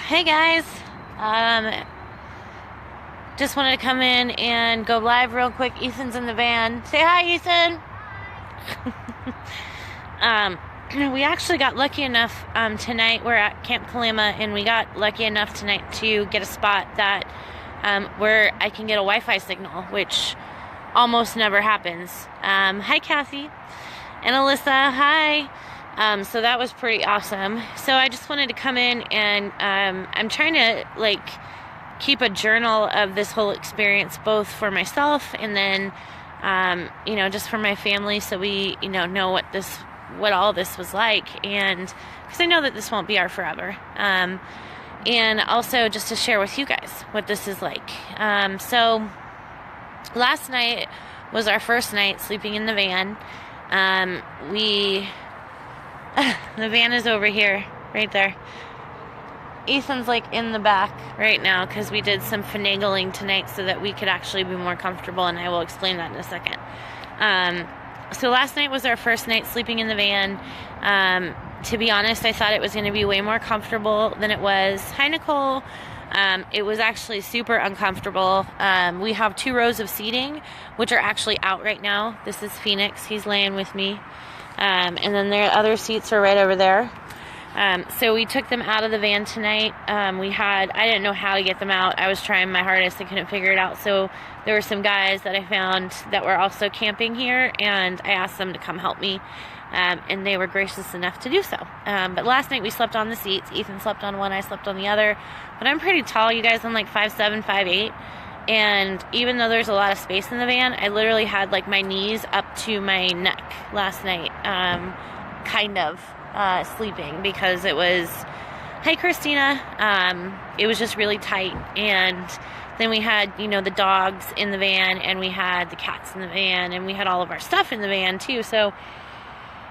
Hey guys, just wanted to come in and go live real quick. Ethan's in the van. Say hi, Ethan. We actually got lucky enough tonight. We're at Camp Kalama, and we got lucky enough tonight to get a spot that where I can get a Wi-Fi signal, which almost never happens. Hi, Kathy and Alyssa. Hi. So that was pretty awesome. So I just wanted to come in and I'm trying to keep a journal of this whole experience, both for myself and then just for my family, so we know what all this was like, and because I know that this won't be our forever, and also just to share with you guys what this is like. So last night was our first night sleeping in the van. The van is over here, right there. Ethan's in the back right now because we did some finagling tonight so that we could actually be more comfortable, and I will explain that in a second. So last night was our first night sleeping in the van. To be honest, I thought it was going to be way more comfortable than it was. Hi, Nicole. It was actually super uncomfortable. We have 2 rows of seating, which are actually out right now. This is Phoenix. He's laying with me. And then the other seats are right over there. So we took them out of the van tonight. I didn't know how to get them out. I was trying my hardest. I couldn't figure it out. So there were some guys that I found that were also camping here, and I asked them to come help me. And they were gracious enough to do so. But last night we slept on the seats. Ethan slept on one, I slept on the other. But I'm pretty tall, you guys. I'm 5'7", 5'8". And even though there's a lot of space in the van, I literally had my knees up to my neck last night, sleeping, because it was, hi Christina, it was just really tight. And then we had, the dogs in the van, and we had the cats in the van, and we had all of our stuff in the van too, so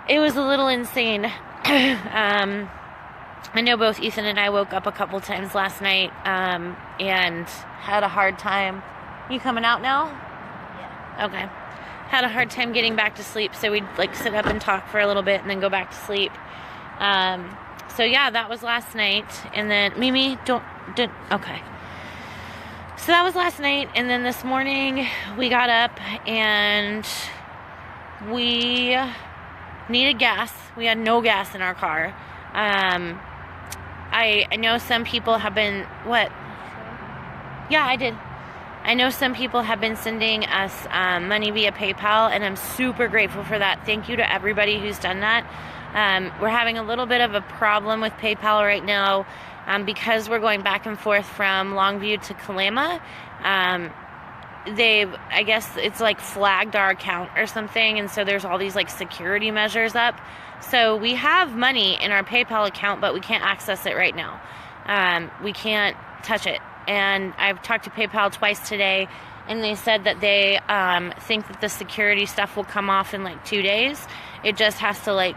it was a little insane. I know both Ethan and I woke up a couple times last night, and had a hard time. You coming out now? Yeah. Okay. Had a hard time getting back to sleep, so we'd sit up and talk for a little bit and then go back to sleep. So yeah, that was last night. And then Mimi, okay. So that was last night, and then this morning we got up and we needed gas. We had no gas in our car. I know some people have been, what? Yeah, I did. I know some people have been sending us money via PayPal, and I'm super grateful for that. Thank you to everybody who's done that. We're having a little bit of a problem with PayPal right now because we're going back and forth from Longview to Kalama. I guess it's flagged our account or something, and so there's all these security measures up. So we have money in our PayPal account, but we can't access it right now. We can't touch it. And I've talked to PayPal twice today, and they said that they think that the security stuff will come off in 2 days. It just has to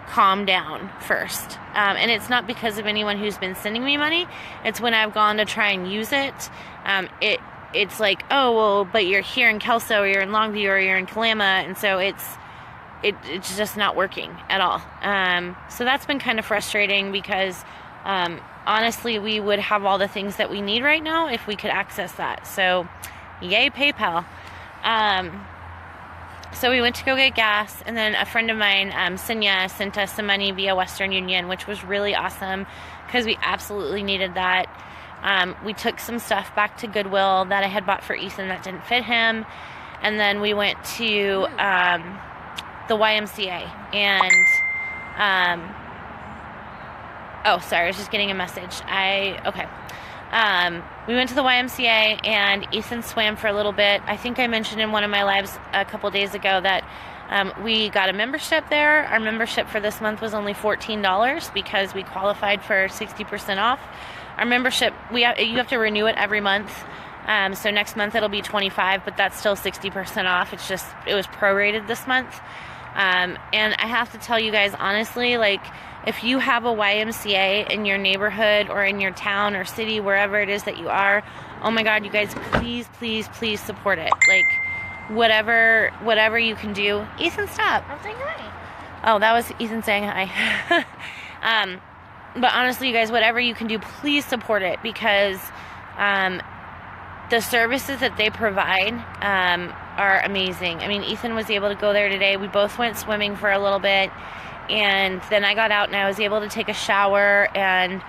calm down first. And it's not because of anyone who's been sending me money. It's when I've gone to try and use it. It's oh, well, but you're here in Kelso, or you're in Longview, or you're in Kalama, and so it's just not working at all. So that's been kind of frustrating because honestly, we would have all the things that we need right now if we could access that. So yay, PayPal. So we went to go get gas, and then a friend of mine, Sinya, sent us some money via Western Union, which was really awesome because we absolutely needed that. We took some stuff back to Goodwill that I had bought for Ethan that didn't fit him, and then we went to the YMCA, and oh, sorry, I was just getting a message. We went to the YMCA, and Ethan swam for a little bit. I think I mentioned in one of my lives a couple days ago that we got a membership there. Our membership for this month was only $14 because we qualified for 60% off. Our membership, you have to renew it every month. So next month it'll be $25, but that's still 60% off. It was prorated this month. And I have to tell you guys honestly, if you have a YMCA in your neighborhood or in your town or city, wherever it is that you are, oh my God, you guys, please, please, please support it. Whatever you can do. Ethan, stop. I'm saying hi. Oh, that was Ethan saying hi. But honestly, you guys, whatever you can do, please support it, because the services that they provide are amazing. I mean, Ethan was able to go there today. We both went swimming for a little bit, and then I got out and I was able to take a shower and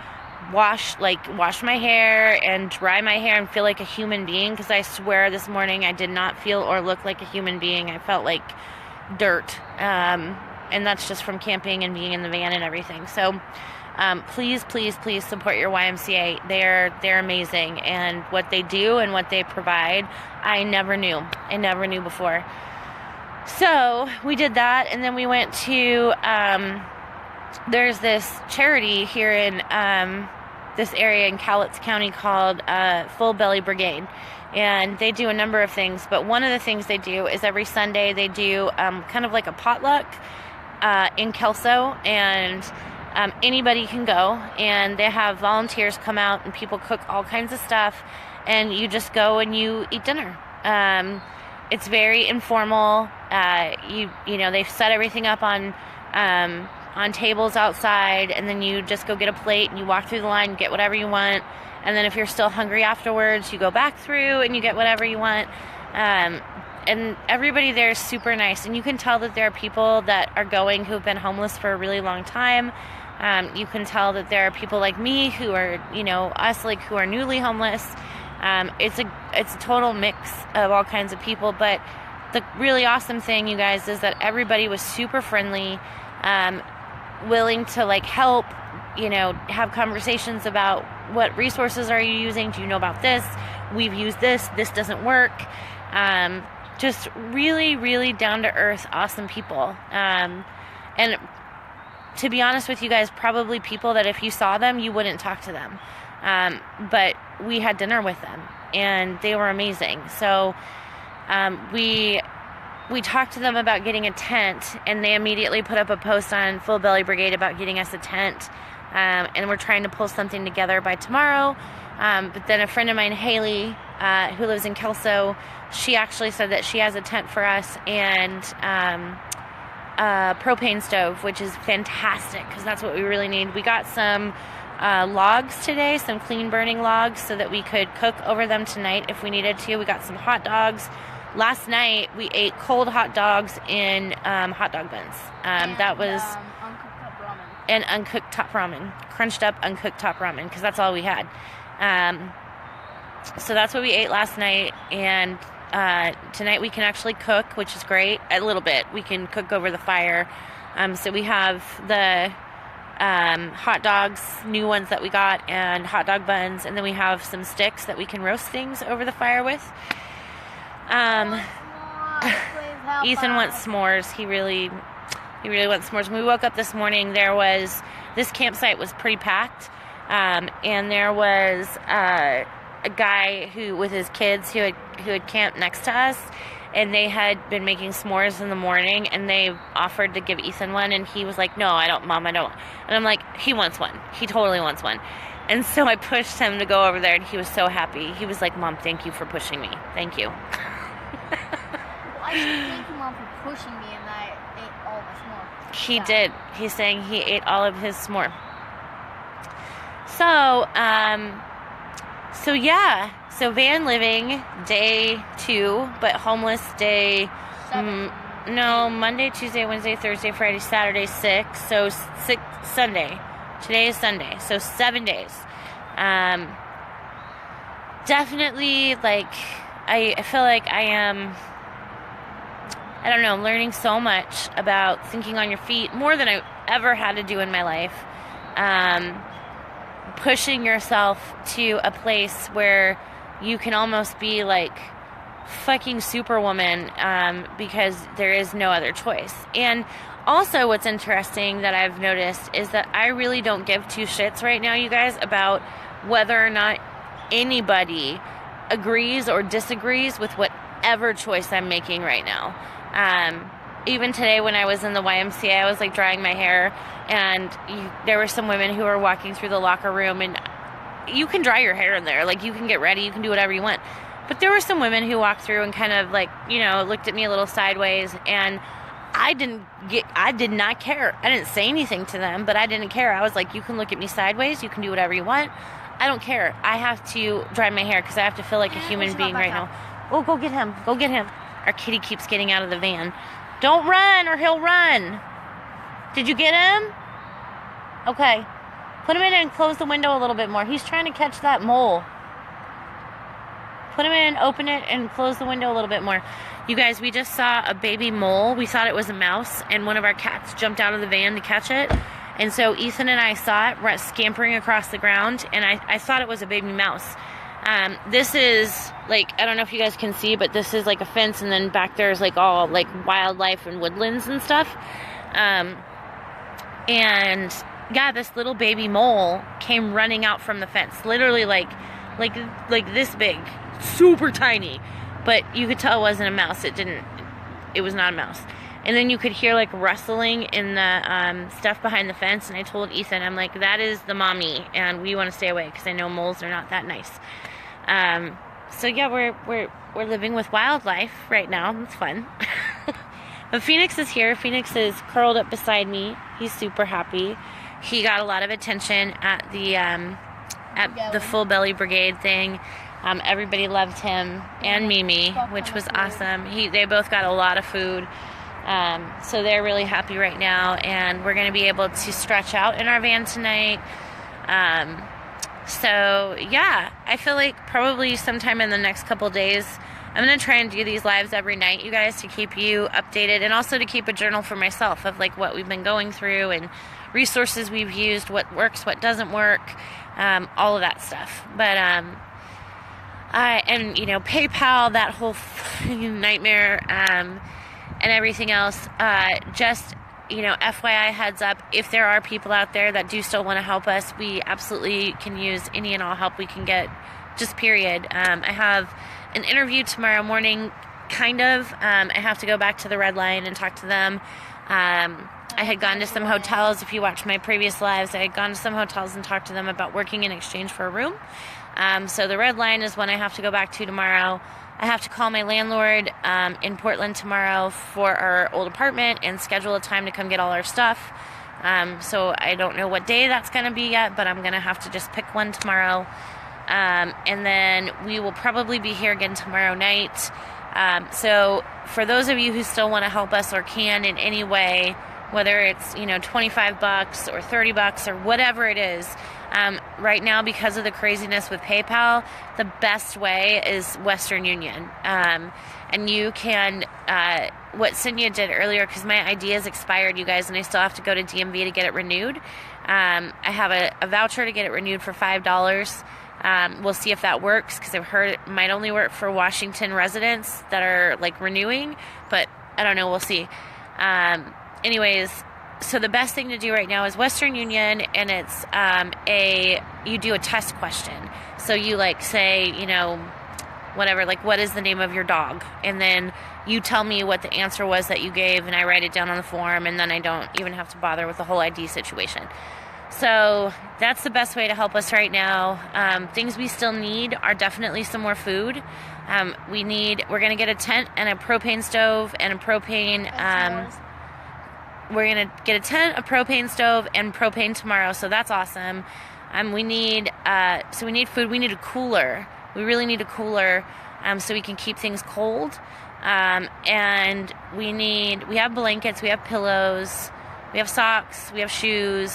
wash my hair and dry my hair and feel like a human being, because I swear this morning I did not feel or look like a human being. I felt like dirt, and that's just from camping and being in the van and everything. So please support your YMCA. They're amazing, and what they do and what they provide, I never knew before. So we did that, and then we went to there's this charity here in this area in Cowlitz County called Full Belly Brigade, and they do a number of things, but one of the things they do is every Sunday they do kind of like a potluck in Kelso, and anybody can go, and they have volunteers come out and people cook all kinds of stuff, and you just go and you eat dinner. It's very informal. You know, they've set everything up on tables outside, and then you just go get a plate and you walk through the line and get whatever you want, and then if you're still hungry afterwards, you go back through and you get whatever you want. And everybody there is super nice, and you can tell that there are people that are going who have been homeless for a really long time. You can tell that there are people like me who are, you know, us, like, who are newly homeless. It's a total mix of all kinds of people, but the really awesome thing, you guys, is that everybody was super friendly, willing to, like, help, you know, have conversations about what resources are you using, do you know about this, we've used this doesn't work. Just really down to earth, awesome people. And to be honest with you guys, probably people that if you saw them, you wouldn't talk to them. But we had dinner with them, and they were amazing. So we talked to them about getting a tent, and they immediately put up a post on Full Belly Brigade about getting us a tent. And we're trying to pull something together by tomorrow. But then a friend of mine, Haley, who lives in Kelso, she actually said that she has a tent for us and a propane stove, which is fantastic because that's what we really need. We got some logs today, some clean burning logs, so that we could cook over them tonight if we needed to. We got some hot dogs. Last night we ate cold hot dogs in hot dog buns. That was uncooked top ramen, crunched up uncooked top ramen, because that's all we had. So that's what we ate last night, and tonight we can actually cook, which is great. A little bit we can cook over the fire. So we have the hot dogs, new ones that we got, and hot dog buns, and then we have some sticks that we can roast things over the fire with. Ethan wants s'mores. He really wants s'mores. When we woke up this morning, this campsite was pretty packed, and there was a guy who, with his kids, who had camped next to us, and they had been making s'mores in the morning, and they offered to give Ethan one, and he was like, "No, I don't, Mom, I don't." And I'm like, "He wants one. He totally wants one." And so I pushed him to go over there, and he was so happy. He was like, "Mom, thank you for pushing me. Thank you." I should thank you, Mom, for pushing me, and I ate all the s'more. He did. He's saying he ate all of his s'more. So yeah. So van living, day 2, but homeless day, Monday, Tuesday, Wednesday, Thursday, Friday, Saturday, 6. So 6, Sunday. Today is Sunday. So 7 days. Definitely, like, I feel like I am, I don't know, learning so much about thinking on your feet, more than I ever had to do in my life. Pushing yourself to a place where you can almost be like fucking Superwoman, because there is no other choice. And also what's interesting that I've noticed is that I really don't give two shits right now, you guys, about whether or not anybody agrees or disagrees with whatever choice I'm making right now. Even today when I was in the YMCA, I was like drying my hair, and there were some women who were walking through the locker room, and you can dry your hair in there, like you can get ready, you can do whatever you want. But there were some women who walked through and kind of like, you know, looked at me a little sideways, and I did not care. I didn't say anything to them, but I didn't care. I was like, you can look at me sideways. You can do whatever you want. I don't care. I have to dry my hair because I have to feel like a human being right now. Oh, go get him. Go get him. Our kitty keeps getting out of the van. Don't run or he'll run. Did you get him? Okay. Put him in and close the window a little bit more. He's trying to catch that mole. Put him in, open it, and close the window a little bit more. You guys, we just saw a baby mole. We thought it was a mouse, and one of our cats jumped out of the van to catch it. And so Ethan and I saw it scampering across the ground, and I thought it was a baby mouse. This is, like, I don't know if you guys can see, but this is like a fence, and then back there's like all like wildlife and woodlands and stuff. And yeah, this little baby mole came running out from the fence, literally like this big, super tiny, but you could tell it wasn't a mouse. It was not a mouse. And then you could hear like rustling in the stuff behind the fence, and I told Ethan, I'm like, that is the mommy, and we want to stay away because I know moles are not that nice. So yeah, we're living with wildlife right now. It's fun. But Phoenix is here. Phoenix is curled up beside me. He's super happy. He got a lot of attention at the Full Belly Brigade thing. Everybody loved him and Mimi, which was awesome. They both got a lot of food. So they're really happy right now, and we're going to be able to stretch out in our van tonight. So yeah, I feel like probably sometime in the next couple days, I'm going to try and do these lives every night, you guys, to keep you updated, and also to keep a journal for myself of like what we've been going through and resources we've used, what works, what doesn't work, all of that stuff. But and you know, PayPal, that whole nightmare, and everything else. Just, you know, FYI, heads up, if there are people out there that do still want to help us, we absolutely can use any and all help we can get, just period. I have an interview tomorrow morning, kind of. I have to go back to the Red Line and talk to them. I had gone to some hotels. If you watch my previous lives, I had gone to some hotels and talked to them about working in exchange for a room. So the Red Line is one I have to go back to tomorrow. I have to call my landlord in Portland tomorrow for our old apartment and schedule a time to come get all our stuff. So I don't know what day that's going to be yet, but I'm going to have to just pick one tomorrow. And then we will probably be here again tomorrow night. So for those of you who still want to help us or can in any way, whether it's, you know, $25 or $30 or whatever it is, right now, because of the craziness with PayPal, the best way is Western Union. And you can, what Cynthia did earlier, because my ID is expired, you guys, and I still have to go to DMV to get it renewed. I have a voucher to get it renewed for $5. We'll see if that works, because I've heard it might only work for Washington residents that are like renewing, but I don't know, we'll see. Anyways, so the best thing to do right now is Western Union, and it's you do a test question. So you like say, you know, whatever, like, what is the name of your dog? And then you tell me what the answer was that you gave, and I write it down on the form, and then I don't even have to bother with the whole ID situation. So that's the best way to help us right now. Things we still need are definitely some more food. We're going to get a tent and a propane stove and a propane... we're going to get a tent, a propane stove, and propane tomorrow, so that's awesome. We need food. We need a cooler. We really need a cooler so we can keep things cold. And we have blankets, we have pillows, we have socks, we have shoes.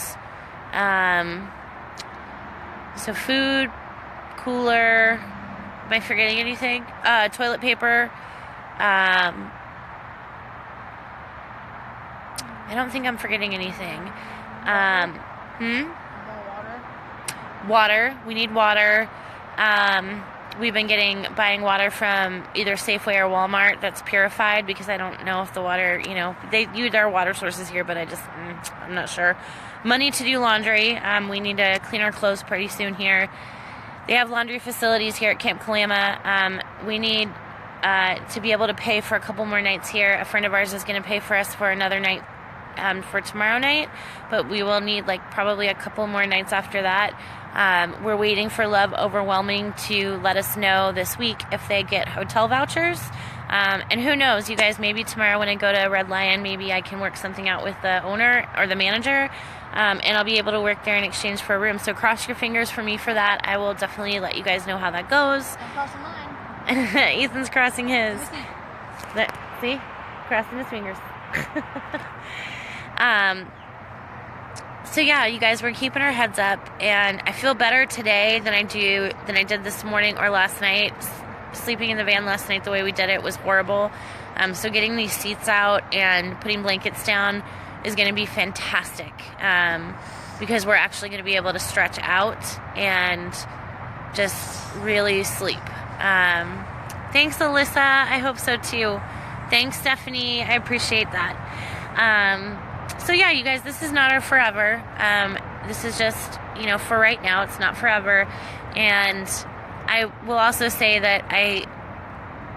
So food, cooler, am I forgetting anything? Toilet paper. I don't think I'm forgetting anything. Water. We need water. We've been buying water from either Safeway or Walmart that's purified, because I don't know if the water, you know, they use our water sources here, but I'm not sure. Money to do laundry. We need to clean our clothes pretty soon here. They have laundry facilities here at Camp Kalama. We need to be able to pay for a couple more nights here. A friend of ours is going to pay for us for another night for tomorrow night, but we will need like probably a couple more nights after that. We're waiting for Love Overwhelming to let us know this week if they get hotel vouchers. And who knows, you guys, maybe tomorrow when I go to Red Lion, maybe I can work something out with the owner or the manager, and I'll be able to work there in exchange for a room. So cross your fingers for me for that. I will definitely let you guys know how that goes. I'm crossing mine. Ethan's crossing his. Let me see. See? Crossing his fingers. So yeah, you guys, we're keeping our heads up, and I feel better today than I did this morning or last night. Sleeping in the van last night the way we did it was horrible. So getting these seats out and putting blankets down is going to be fantastic, because we're actually going to be able to stretch out and just really sleep. Thanks, Alyssa. I hope so too. Thanks, Stephanie. I appreciate that. So yeah, you guys, this is not our forever. This is just, for right now. It's not forever. And I will also say that I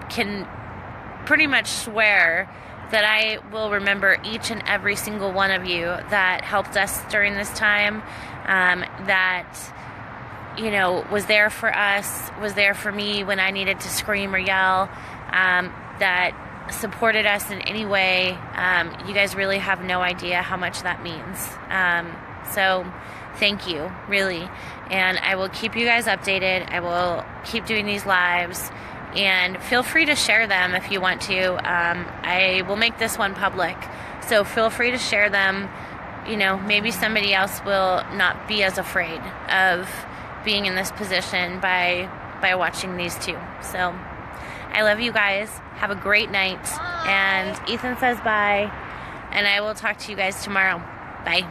can pretty much swear that I will remember each and every single one of you that helped us during this time, that, was there for us, was there for me when I needed to scream or yell, that supported us in any way. You guys really have no idea how much that means. So thank you, really. And I will keep you guys updated. I will keep doing these lives, and feel free to share them if you want to. I will make this one public, so feel free to share them. Maybe somebody else will not be as afraid of being in this position by watching these two. So I love you guys. Have a great night. Bye. And Ethan says bye. And I will talk to you guys tomorrow. Bye.